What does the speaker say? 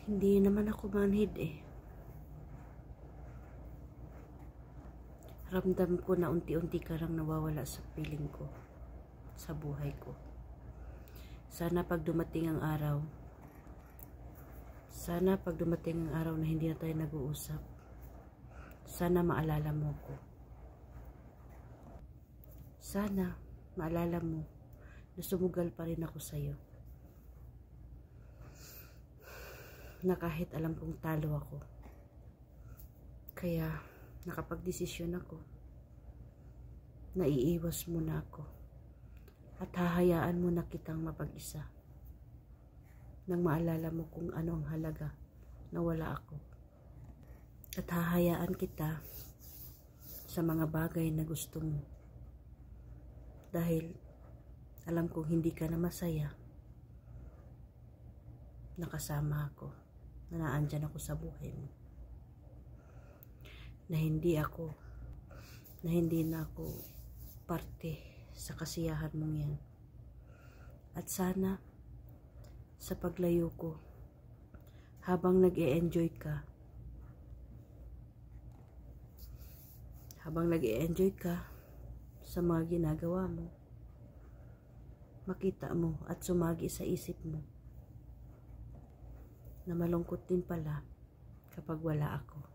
Hindi naman ako manhid eh. Ramdam ko na unti-unti ka lang nawawala sa piling ko, sa buhay ko. Sana pag dumating ang araw na hindi na tayo nag-uusap, sana maalala mo ko. Sana maalala mo na sumugal pa rin ako sa'yo. Na kahit alam kong talo ako, kaya nakapagdesisyon ako, naiiwas mo na ako at hahayaan mo na kitang mapag-isa nang maalala mo kung ano ang halaga na wala ako, at hahayaan kita sa mga bagay na gusto mo dahil alam kong hindi ka na masaya nakasama ako, na naandyan ako sa buhay mo, na hindi na ako parte sa kasiyahan mong yan. At sana sa paglayo ko, habang nag-e-enjoy ka sa mga ginagawa mo, makita mo at sumagi sa isip mo na malungkot din pala kapag wala ako.